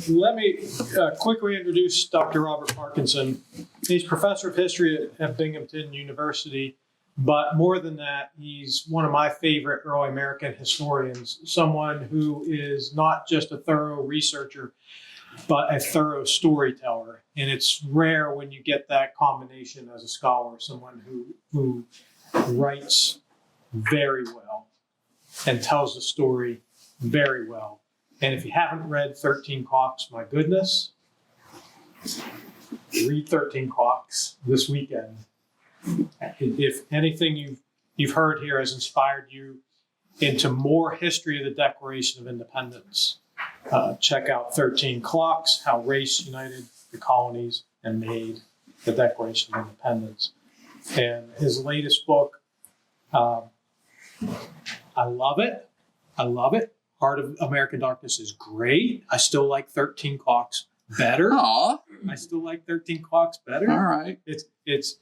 Let me quickly introduce Dr. Robert Parkinson. He's professor of history at Binghamton University, but more than that, he's one of my favorite early American historians, someone who is not just a thorough researcher, but a thorough storyteller. And it's rare when you get that combination as a scholar, someone who writes very well and tells the story very well. And if you haven't read 13 Clocks, my goodness, read 13 Clocks this weekend. If anything you've heard here has inspired you into more history of the Declaration of Independence, check out 13 Clocks, How Race United the Colonies and Made the Declaration of Independence. And his latest book, I love it. Heart of American Darkness is great. I still like 13 Clocks better. Aw. I still like 13 Clocks better. All right. It's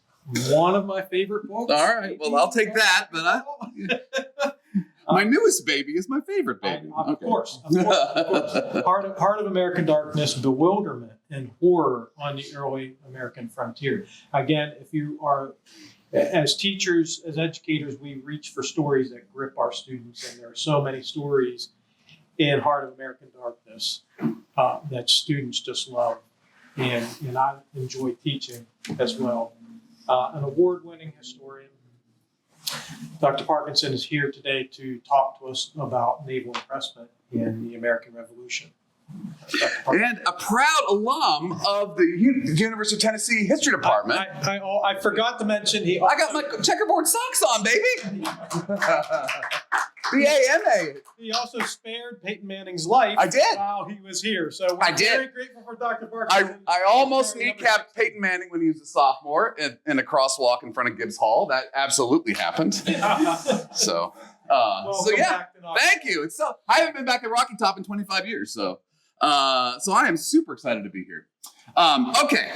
one of my favorite books. All right. Well, I'll take that. But my newest baby is my favorite baby. Of course. Heart of American Darkness, bewilderment and horror on the early American frontier. Again, if you are, as teachers, as educators, we reach for stories that grip our students, and there are so many stories in Heart of American Darkness that students just love, and I enjoy teaching as well. An award-winning historian, Dr. Parkinson is here today to talk to us about naval impressment in the American Revolution. And a proud alum of the University of Tennessee History Department. I forgot to mention I got my checkerboard socks on, baby. BAMA. He also spared Peyton Manning's life. I did. While he was here. So we're very grateful for Dr. Parkinson. I almost kneecapped Peyton Manning when he was a sophomore in a crosswalk in front of Gibbs Hall. That absolutely happened. So yeah, thank you. I haven't been back at Rocky Top in 25 years, so I am super excited to be here. Okay.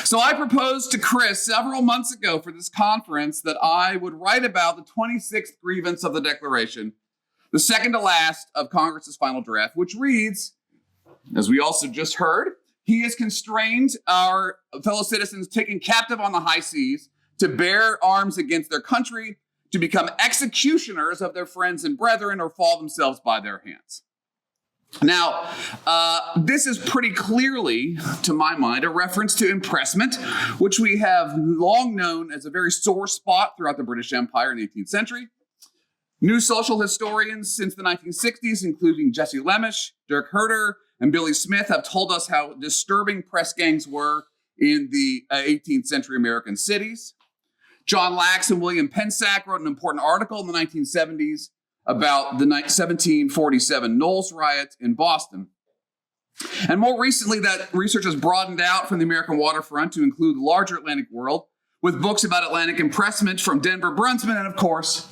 So I proposed to Chris several months ago for this conference that I would write about the 26th grievance of the Declaration, the second to last of Congress's final draft, which reads, as we also just heard, he has constrained our fellow citizens taken captive on the high seas to bear arms against their country, to become executioners of their friends and brethren, or fall themselves by their hands. Now, this is pretty clearly, to my mind, a reference to impressment, which we have long known as a very sore spot throughout the British Empire in the 18th century. New social historians since the 1960s, including Jesse Lemisch, Dirk Herder, and Billy Smith, have told us how disturbing press gangs were in the 18th century American cities. John Lax and William Pensack wrote an important article in the 1970s about the 1747 Knowles riot in Boston. And more recently, that research has broadened out from the American waterfront to include the larger Atlantic world, with books about Atlantic impressment from Denver Brunsman and, of course,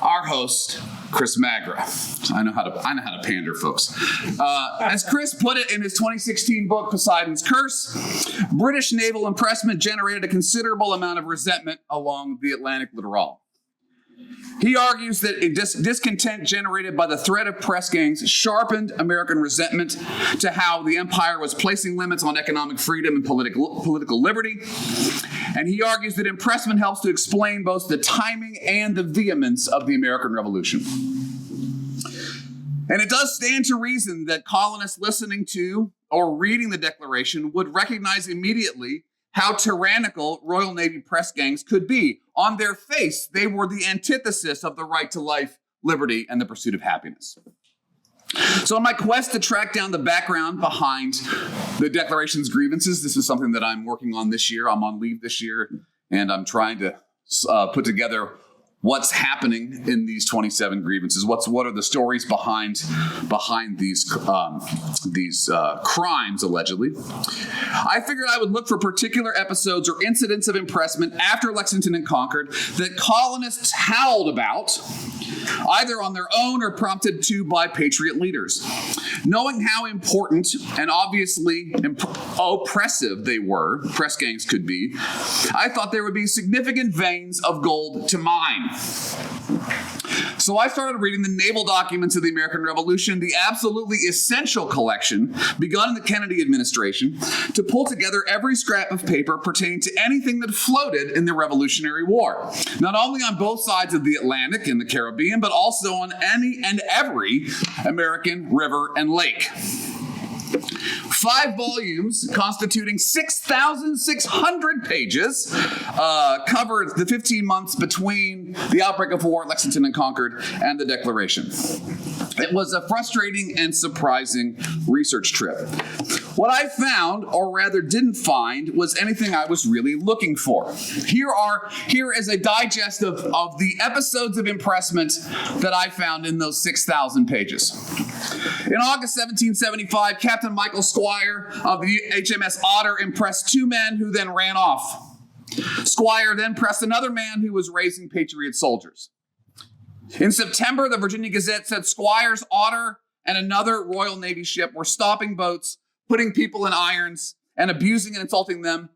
our host, Chris Magra. I know how to pander, folks. As Chris put it in his 2016 book, Poseidon's Curse, British naval impressment generated a considerable amount of resentment along the Atlantic littoral. He argues that discontent generated by the threat of press gangs sharpened American resentment to how the empire was placing limits on economic freedom and political liberty. And he argues that impressment helps to explain both the timing and the vehemence of the American Revolution. And it does stand to reason that colonists listening to or reading the Declaration would recognize immediately how tyrannical Royal Navy press gangs could be. On their face, they were the antithesis of the right to life, liberty, and the pursuit of happiness. So in my quest to track down the background behind the Declaration's grievances, this is something that I'm working on this year. I'm on leave this year, and I'm trying to put together what's happening in these 27 grievances. What are the stories behind these crimes, allegedly? I figured I would look for particular episodes or incidents of impressment after Lexington and Concord that colonists howled about, either on their own or prompted to by patriot leaders. Knowing how important and obviously oppressive press gangs could be, I thought there would be significant veins of gold to mine. So I started reading the naval documents of the American Revolution, the absolutely essential collection begun in the Kennedy administration to pull together every scrap of paper pertaining to anything that floated in the Revolutionary War, not only on both sides of the Atlantic and the Caribbean, but also on any and every American river and lake. 5 volumes constituting 6,600 pages covered the 15 months between the outbreak of war at Lexington and Concord and the Declaration. It was a frustrating and surprising research trip. What I found, or rather didn't find, was anything I was really looking for. Here is a digest of the episodes of impressment that I found in those 6,000 pages. In August 1775, Captain Michael Squire of the HMS Otter impressed 2 men who then ran off. Squire then pressed another man who was raising patriot soldiers. In September, the Virginia Gazette said Squire's Otter and another Royal Navy ship were stopping boats, putting people in irons, and abusing and insulting them,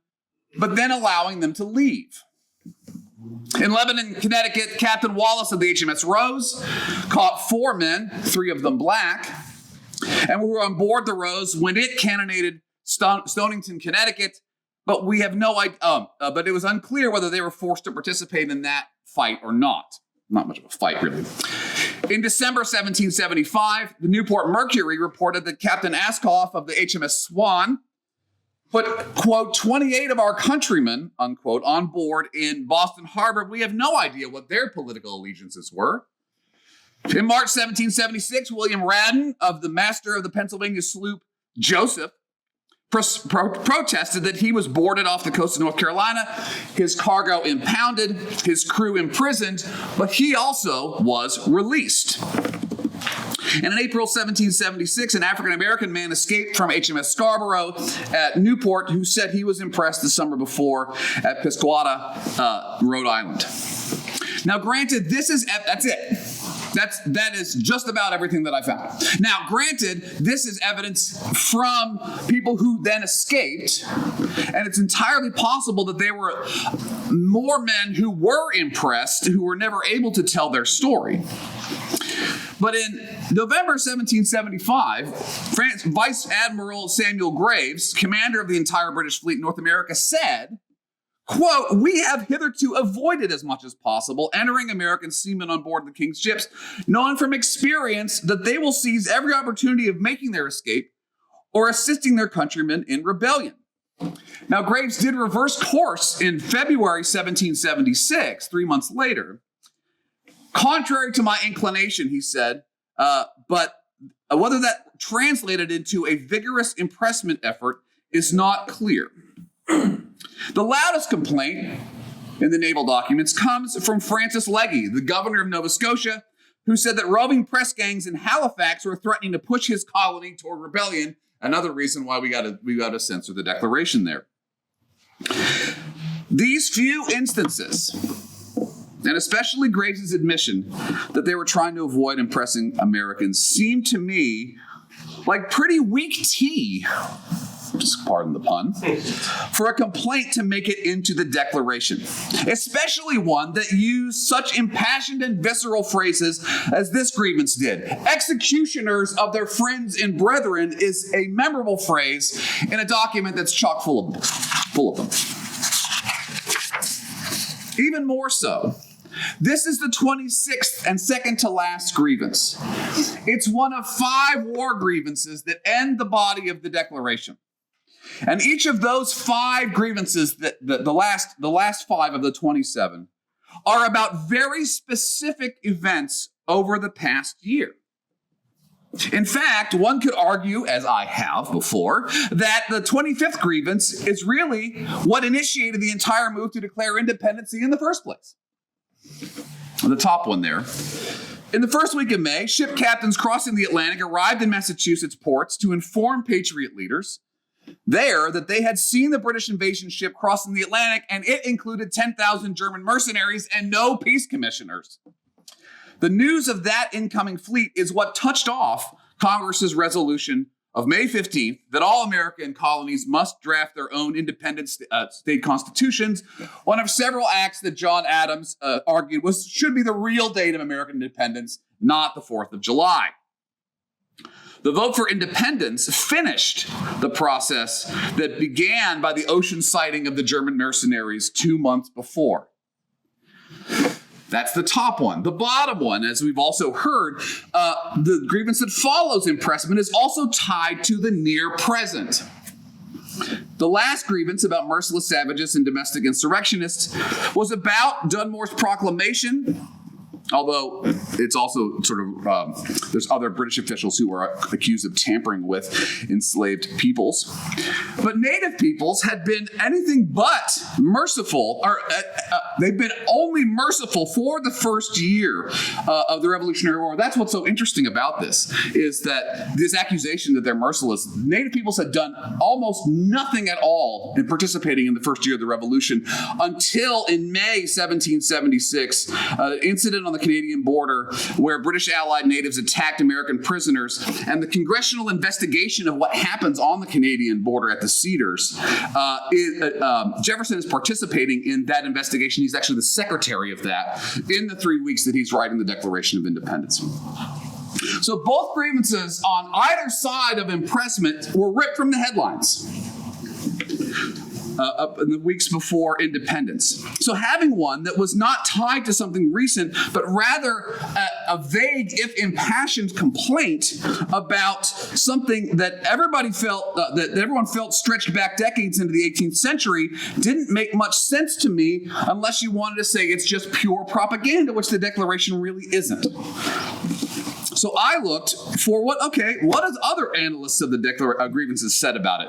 but then allowing them to leave. In Lebanon, Connecticut, Captain Wallace of the HMS Rose caught 4 men, 3 of them black, and we were on board the Rose when it cannonaded Stonington, Connecticut, but we have no idea. But it was unclear whether they were forced to participate in that fight or not. Not much of a fight, really. In December 1775, the Newport Mercury reported that Captain Askoff of the HMS Swan put, quote, 28 of our countrymen, unquote, on board in Boston Harbor. We have no idea what their political allegiances were. In March 1776, William Radden, of the master of the Pennsylvania sloop Joseph, protested that he was boarded off the coast of North Carolina, his cargo impounded, his crew imprisoned, but he also was released. And in April 1776, an African-American man escaped from HMS Scarborough at Newport, who said he was impressed the summer before at Piscataway, Rhode Island. Now, granted, that's it. That is just about everything that I found. Now, granted, this is evidence from people who then escaped, and it's entirely possible that there were more men who were impressed who were never able to tell their story. But in November 1775, Vice Admiral Samuel Graves, commander of the entire British fleet in North America, said, quote, we have hitherto avoided as much as possible entering American seamen on board the King's ships, knowing from experience that they will seize every opportunity of making their escape or assisting their countrymen in rebellion. Now, Graves did reverse course in February 1776, 3 months later. Contrary to my inclination, he said, but whether that translated into a vigorous impressment effort is not clear. The loudest complaint in the naval documents comes from Francis Legge, the governor of Nova Scotia, who said that roving press gangs in Halifax were threatening to push his colony toward rebellion. Another reason why we got to censor the Declaration there. These few instances, and especially Graves' admission that they were trying to avoid impressing Americans, seem to me like pretty weak tea, just pardon the pun, for a complaint to make it into the Declaration, especially one that used such impassioned and visceral phrases as this grievance did. Executioners of their friends and brethren is a memorable phrase in a document that's chock full of them. Even more so, this is the 26th and second to last grievance. It's one of 5 war grievances that end the body of the Declaration. And each of those 5 grievances, the last 5 of the 27, are about very specific events over the past year. In fact, one could argue, as I have before, that the 25th grievance is really what initiated the entire move to declare independence in the first place. The top one there. In the first week of May, ship captains crossing the Atlantic arrived in Massachusetts ports to inform Patriot leaders there that they had seen the British invasion ship crossing the Atlantic, and it included 10,000 German mercenaries and no peace commissioners. The news of that incoming fleet is what touched off Congress's resolution of May 15th that all American colonies must draft their own independent state constitutions, one of several acts that John Adams argued should be the real date of American independence, not the 4th of July. The vote for independence finished the process that began by the ocean sighting of the German mercenaries 2 months before. That's the top one. The bottom one, as we've also heard, the grievance that follows impressment is also tied to the near present. The last grievance about merciless savages and domestic insurrectionists was about Dunmore's proclamation, although it's also sort of, there's other British officials who are accused of tampering with enslaved peoples. But Native peoples had been anything but merciful, or they've been only merciful for the first year of the Revolutionary War. That's what's so interesting about this, is that this accusation that they're merciless, Native peoples had done almost nothing at all in participating in the first year of the Revolution until in May 1776, an incident on the Canadian border where British allied natives attacked American prisoners, and the Congressional investigation of what happens on the Canadian border at the Cedars. Jefferson is participating in that investigation. He's actually the secretary of that in the 3 weeks that he's writing the Declaration of Independence. So both grievances on either side of impressment were ripped from the headlines in the weeks before independence. So having one that was not tied to something recent, but rather a vague, if impassioned complaint about something that everybody felt, that everyone felt stretched back decades into the 18th century, didn't make much sense to me unless you wanted to say it's just pure propaganda, which the Declaration really isn't. So I looked for what has other analysts of the grievances said about it?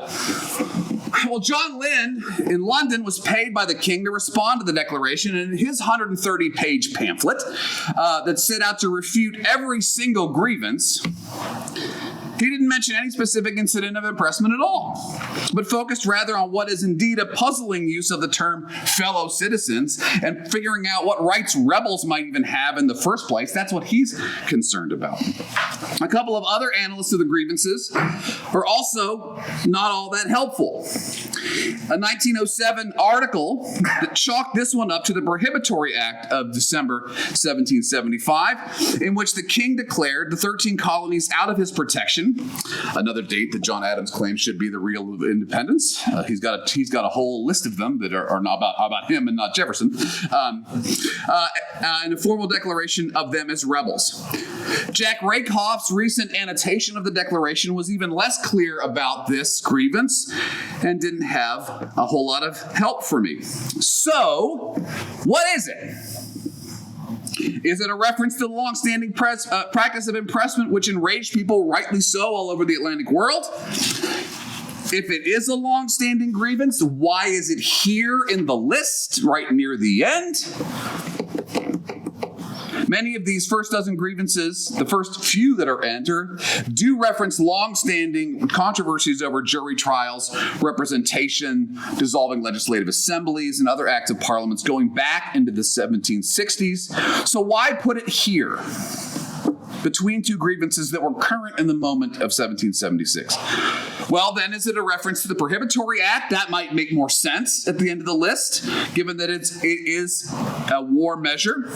Well, John Lynn in London was paid by the king to respond to the Declaration, and in his 130-page pamphlet that set out to refute every single grievance, he didn't mention any specific incident of impressment at all, but focused rather on what is indeed a puzzling use of the term fellow citizens and figuring out what rights rebels might even have in the first place. That's what he's concerned about. A couple of other analysts of the grievances are also not all that helpful. A 1907 article that chalked this one up to the Prohibitory Act of December 1775, in which the king declared the 13 colonies out of his protection, another date that John Adams claims should be the real independence. He's got a whole list of them that are not about him and not Jefferson, and a formal declaration of them as rebels. Jack Rakoff's recent annotation of the Declaration was even less clear about this grievance and didn't have a whole lot of help for me. So, what is it? Is it a reference to the long-standing practice of impressment, which enraged people, rightly so, all over the Atlantic world? If it is a long-standing grievance, why is it here in the list, right near the end? Many of these first dozen grievances, the first few that are entered, do reference long-standing controversies over jury trials, representation, dissolving legislative assemblies, and other acts of parliaments going back into the 1760s. So why put it here, between two grievances that were current in the moment of 1776? Well, then, is it a reference to the Prohibitory Act? That might make more sense at the end of the list, given that it is a war measure.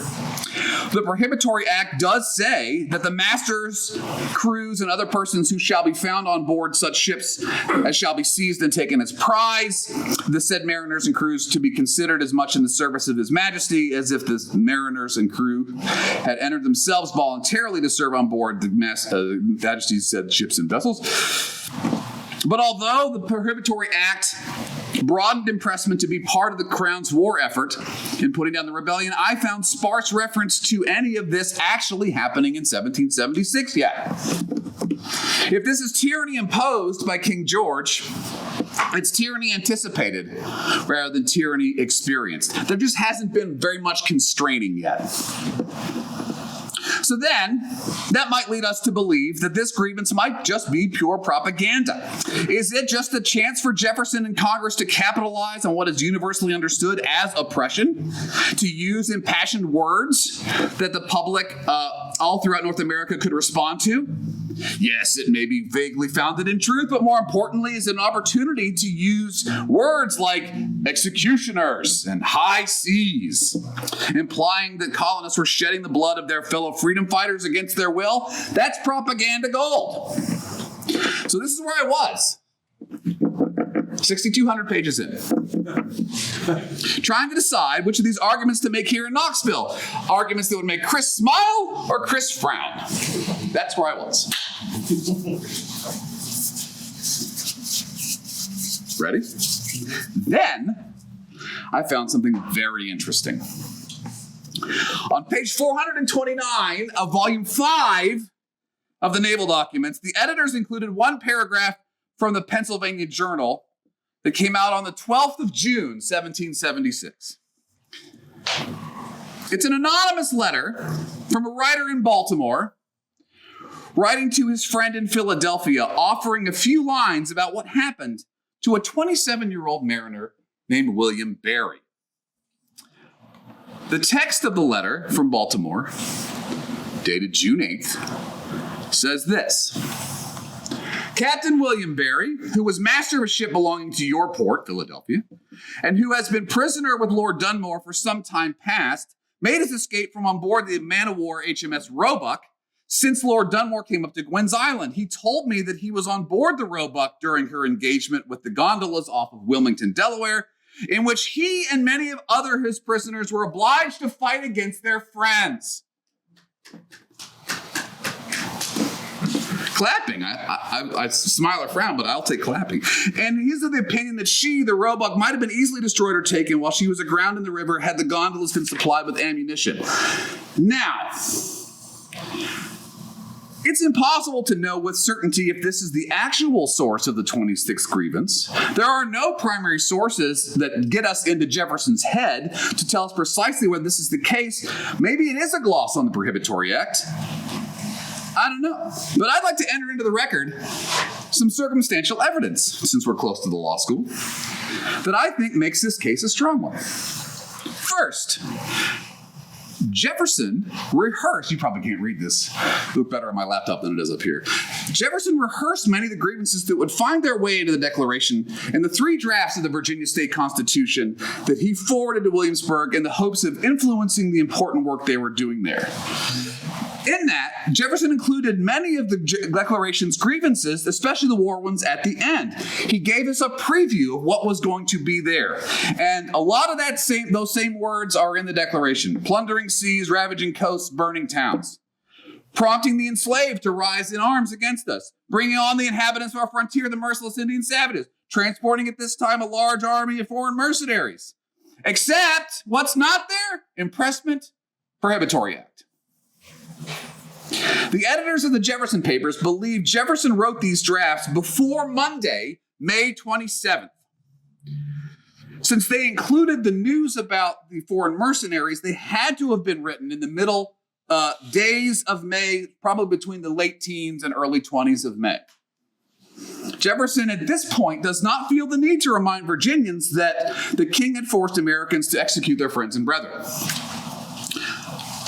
The Prohibitory Act does say that the masters, crews, and other persons who shall be found on board such ships as shall be seized and taken as prize, the said mariners and crews to be considered as much in the service of His Majesty as if the mariners and crew had entered themselves voluntarily to serve on board the Majesty's said ships and vessels. But although the Prohibitory Act broadened impressment to be part of the Crown's war effort in putting down the rebellion, I found sparse reference to any of this actually happening in 1776 yet. If this is tyranny imposed by King George, it's tyranny anticipated rather than tyranny experienced. There just hasn't been very much constraining yet. So then, that might lead us to believe that this grievance might just be pure propaganda. Is it just a chance for Jefferson and Congress to capitalize on what is universally understood as oppression, to use impassioned words that the public all throughout North America could respond to? Yes, it may be vaguely founded in truth, but more importantly is an opportunity to use words like executioners and high seas, implying that colonists were shedding the blood of their fellow freedom fighters against their will. That's propaganda gold. So this is where I was, 6,200 pages in, trying to decide which of these arguments to make here in Knoxville. Arguments that would make Chris smile or Chris frown. That's where I was. Ready? Then I found something very interesting. On page 429 of volume 5 of the Naval documents, the editors included one paragraph from the Pennsylvania Journal that came out on the 12th of June, 1776. It's an anonymous letter from a writer in Baltimore writing to his friend in Philadelphia, offering a few lines about what happened to a 27-year-old mariner named William Barry. The text of the letter from Baltimore, dated June 8th, says this: Captain William Barry, who was master of a ship belonging to your port, Philadelphia, and who has been prisoner with Lord Dunmore for some time past, made his escape from on board the man-of-war HMS Roebuck since Lord Dunmore came up to Gwen's Island. He told me that he was on board the Roebuck during her engagement with the gondolas off of Wilmington, Delaware, in which he and many of his prisoners were obliged to fight against their friends. Clapping. I smile or frown, but I'll take clapping. And he's of the opinion that she, the Roebuck, might have been easily destroyed or taken while she was aground in the river had the gondolas been supplied with ammunition. Now, it's impossible to know with certainty if this is the actual source of the 26th grievance. There are no primary sources that get us into Jefferson's head to tell us precisely whether this is the case. Maybe it is a gloss on the Prohibitory Act. I don't know. But I'd like to enter into the record some circumstantial evidence, since we're close to the law school, that I think makes this case a strong one. First, Jefferson rehearsed, you probably can't read this, it look better on my laptop than it is up here. Jefferson rehearsed many of the grievances that would find their way into the Declaration in the 3 drafts of the Virginia State Constitution that he forwarded to Williamsburg in the hopes of influencing the important work they were doing there. In that, Jefferson included many of the Declaration's grievances, especially the war ones, at the end. He gave us a preview of what was going to be there. And a lot of those same words are in the Declaration. Plundering seas, ravaging coasts, burning towns. Prompting the enslaved to rise in arms against us. Bringing on the inhabitants of our frontier, the merciless Indian savages. Transporting at this time a large army of foreign mercenaries. Except, what's not there? Impressment, Prohibitory Act. The editors of the Jefferson papers believe Jefferson wrote these drafts before Monday, May 27th. Since they included the news about the foreign mercenaries, they had to have been written in the middle days of May, probably between the late teens and early 20s of May. Jefferson at this point does not feel the need to remind Virginians that the king had forced Americans to execute their friends and brethren.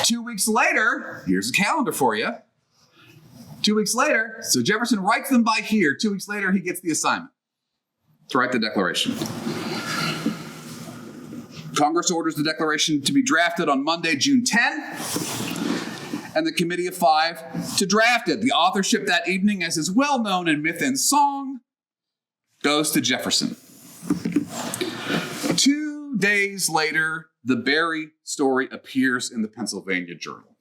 2 weeks later, here's a calendar for you. 2 weeks later, so Jefferson writes them by here. 2 weeks later, he gets the assignment to write the Declaration. Congress orders the Declaration to be drafted on Monday, June 10, and the Committee of 5 to draft it. The authorship that evening, as is well known in myth and song, goes to Jefferson. 2 days later, the Barry story appears in the Pennsylvania Journal.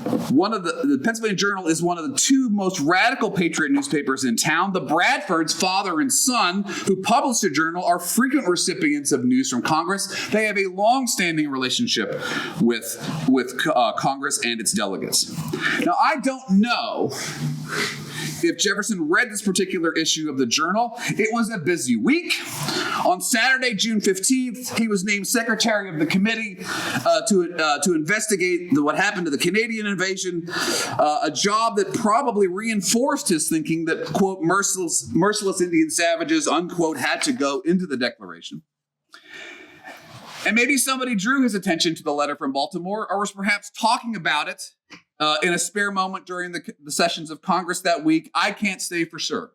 The Pennsylvania Journal is one of the 2 most radical patriot newspapers in town. The Bradfords, father and son, who published the journal, are frequent recipients of news from Congress. They have a long-standing relationship with Congress and its delegates. Now, I don't know if Jefferson read this particular issue of the Journal. It was a busy week. On Saturday, June 15th, he was named secretary of the committee to investigate what happened to the Canadian invasion, a job that probably reinforced his thinking that, quote, merciless Indian savages, unquote, had to go into the Declaration. And maybe somebody drew his attention to the letter from Baltimore or was perhaps talking about it in a spare moment during the sessions of Congress that week. I can't say for sure.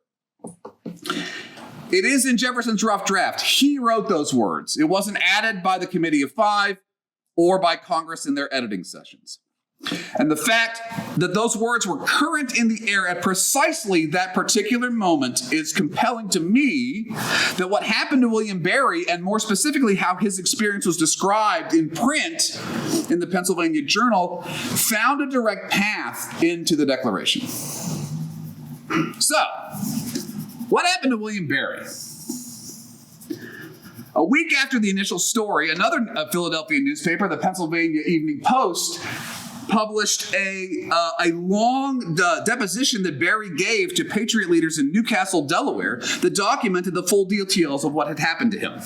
It is in Jefferson's rough draft. He wrote those words. It wasn't added by the Committee of Five or by Congress in their editing sessions. And the fact that those words were current in the air at precisely that particular moment is compelling to me that what happened to William Barry, and more specifically how his experience was described in print in the Pennsylvania Journal, found a direct path into the Declaration. So, what happened to William Barry? A week after the initial story, another Philadelphia newspaper, the Pennsylvania Evening Post, published a long deposition that Barry gave to Patriot leaders in Newcastle, Delaware, that documented the full details of what had happened to him.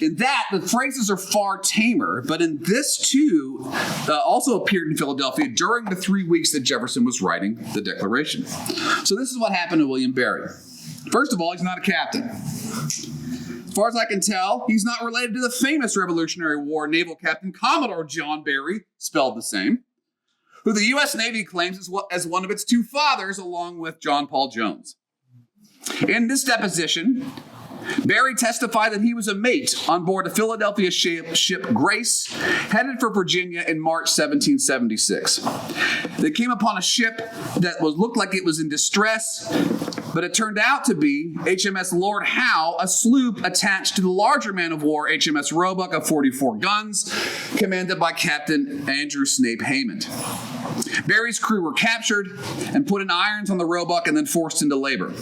In that, the phrases are far tamer, but in this too, also appeared in Philadelphia during the 3 weeks that Jefferson was writing the Declaration. So this is what happened to William Barry. First of all, he's not a captain. As far as I can tell, he's not related to the famous Revolutionary War naval captain Commodore John Barry, spelled the same, who the U.S. Navy claims as one of its two fathers, along with John Paul Jones. In this deposition, Barry testified that he was a mate on board a Philadelphia ship Grace, headed for Virginia in March 1776. They came upon a ship that looked like it was in distress, but it turned out to be HMS Lord Howe, a sloop attached to the larger man of war HMS Roebuck of 44 guns, commanded by Captain Andrew Snape Haymond. Barry's crew were captured and put in irons on the Roebuck and then forced into labor.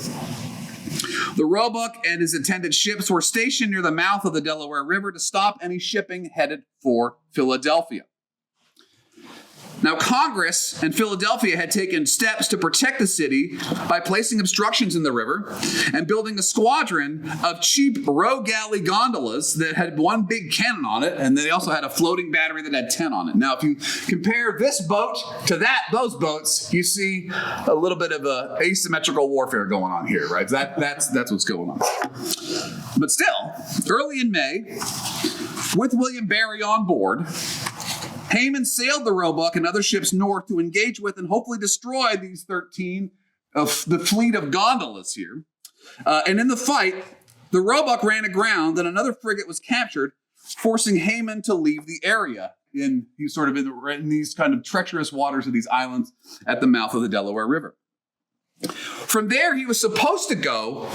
The Roebuck and his attendant ships were stationed near the mouth of the Delaware River to stop any shipping headed for Philadelphia. Now, Congress and Philadelphia had taken steps to protect the city by placing obstructions in the river and building a squadron of cheap row galley gondolas that had one big cannon on it, and they also had a floating battery that had 10 on it. Now, if you compare this boat to those boats, you see a little bit of a asymmetrical warfare going on here, right? That's what's going on. But still, early in May, with William Barry on board, Haymond sailed the Roebuck and other ships north to engage with and hopefully destroy these 13 of the fleet of gondolas here. And in the fight, the Roebuck ran aground and another frigate was captured, forcing Haymond to leave the area in these kind of treacherous waters of these islands at the mouth of the Delaware River. From there, he was supposed to go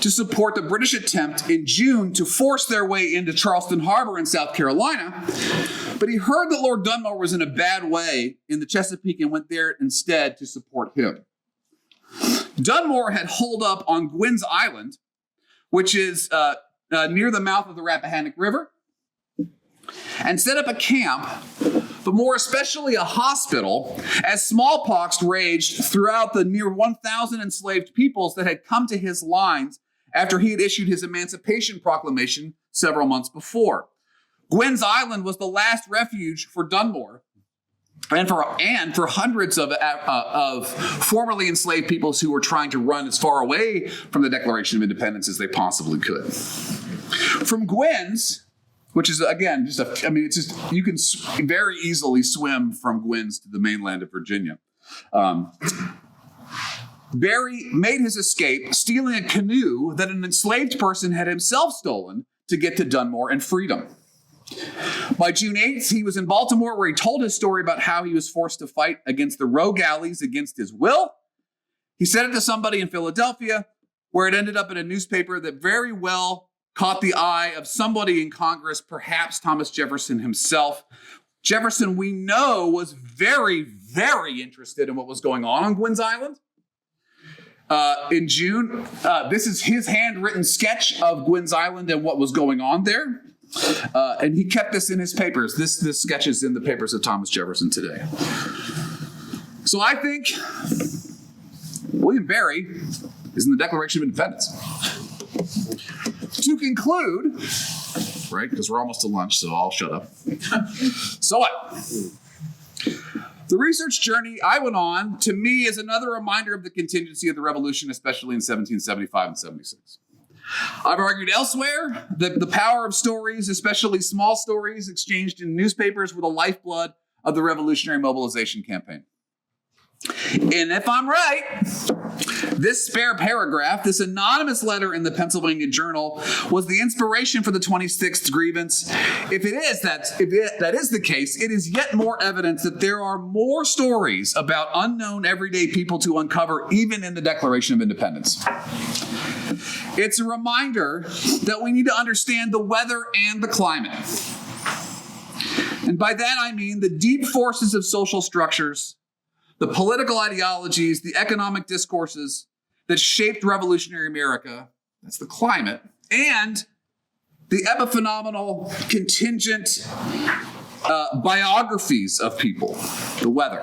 to support the British attempt in June to force their way into Charleston Harbor in South Carolina, but he heard that Lord Dunmore was in a bad way in the Chesapeake and went there instead to support him. Dunmore had holed up on Gwynn's Island, which is near the mouth of the Rappahannock River, and set up a camp, but more especially a hospital, as smallpox raged throughout the near 1,000 enslaved peoples that had come to his lines after he had issued his Emancipation Proclamation several months before. Gwynn's Island was the last refuge for Dunmore and for hundreds of formerly enslaved peoples who were trying to run as far away from the Declaration of Independence as they possibly could. From Gwynn's, which is, again, you can very easily swim from Gwynn's to the mainland of Virginia. Barry made his escape, stealing a canoe that an enslaved person had himself stolen to get to Dunmore and freedom. By June 8th, he was in Baltimore, where he told his story about how he was forced to fight against the row galleys against his will. He said it to somebody in Philadelphia, where it ended up in a newspaper that very well caught the eye of somebody in Congress, perhaps Thomas Jefferson himself. Jefferson, we know, was very, very interested in what was going on Gwynn's Island. In June, this is his handwritten sketch of Gwynn's Island and what was going on there. And he kept this in his papers. This sketch is in the papers of Thomas Jefferson today. So I think William Barry is in the Declaration of Independence. To conclude, right, because we're almost to lunch, so I'll shut up. So what? The research journey I went on, to me, is another reminder of the contingency of the Revolution, especially in 1775 and 76. I've argued elsewhere that the power of stories, especially small stories exchanged in newspapers, were the lifeblood of the Revolutionary Mobilization Campaign. And if I'm right, this spare paragraph, this anonymous letter in the Pennsylvania Journal, was the inspiration for the 26th grievance. If that is the case, it is yet more evidence that there are more stories about unknown everyday people to uncover, even in the Declaration of Independence. It's a reminder that we need to understand the weather and the climate. And by that I mean the deep forces of social structures, the political ideologies, the economic discourses that shaped revolutionary America, that's the climate, and the epiphenomenal, contingent biographies of people, the weather,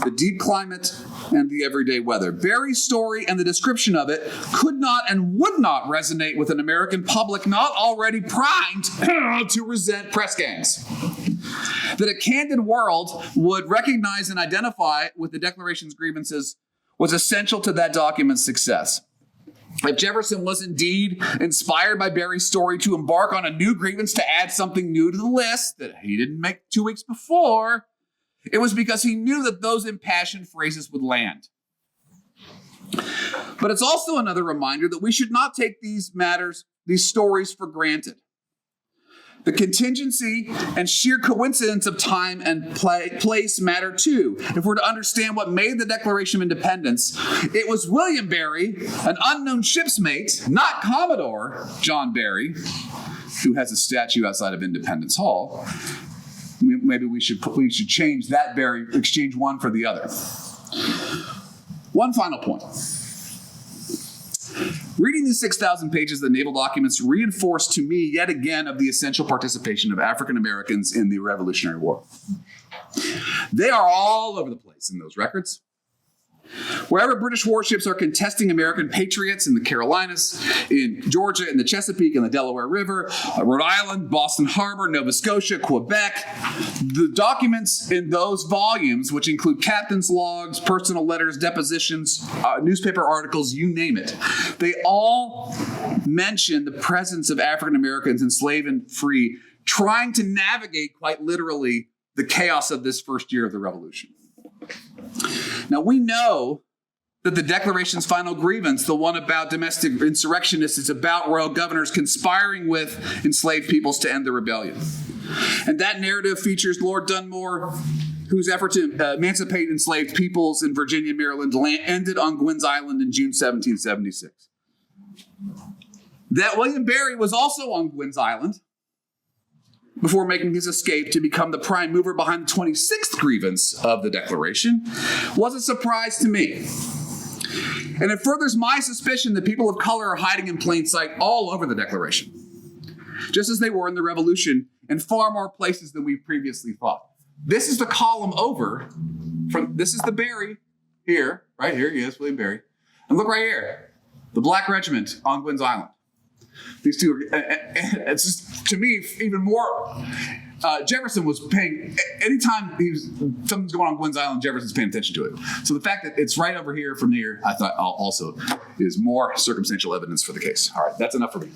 the deep climate, and the everyday weather. Barry's story and the description of it could not and would not resonate with an American public not already primed to resent press gangs. That a candid world would recognize and identify with the Declaration's grievances was essential to that document's success. If Jefferson was indeed inspired by Barry's story to embark on a new grievance to add something new to the list that he didn't make 2 weeks before, it was because he knew that those impassioned phrases would land. But it's also another reminder that we should not take these stories for granted. The contingency and sheer coincidence of time and place matter too. If we're to understand what made the Declaration of Independence, it was William Barry, an unknown ship's mate, not Commodore John Barry, who has a statue outside of Independence Hall. Maybe we should change that Barry, exchange one for the other. One final point. Reading these 6,000 pages of the naval documents reinforced to me yet again of the essential participation of African Americans in the Revolutionary War. They are all over the place in those records. Wherever British warships are contesting American patriots in the Carolinas, in Georgia, in the Chesapeake, in the Delaware River, Rhode Island, Boston Harbor, Nova Scotia, Quebec, the documents in those volumes, which include captain's logs, personal letters, depositions, newspaper articles, you name it, they all mention the presence of African Americans enslaved and free, trying to navigate quite literally the chaos of this first year of the Revolution. Now, we know that the Declaration's final grievance, the one about domestic insurrectionists, is about royal governors conspiring with enslaved peoples to end the rebellion. And that narrative features Lord Dunmore, whose effort to emancipate enslaved peoples in Virginia, Maryland, ended on Gwynn's Island in June 1776. That William Barry was also on Gwynn's Island before making his escape to become the prime mover behind the 26th grievance of the Declaration was a surprise to me. And it furthers my suspicion that people of color are hiding in plain sight all over the Declaration, just as they were in the Revolution in far more places than we previously thought. This is the column over this is the Barry here, right here, yes, William Barry. And look right here, the Black Regiment on Gwynn's Island. These two, it's just, to me, even more, Jefferson was paying, anytime something's going on Gwynn's Island, Jefferson's paying attention to it. So the fact that it's right over here from here, I thought also is more circumstantial evidence for the case. All right, that's enough for me.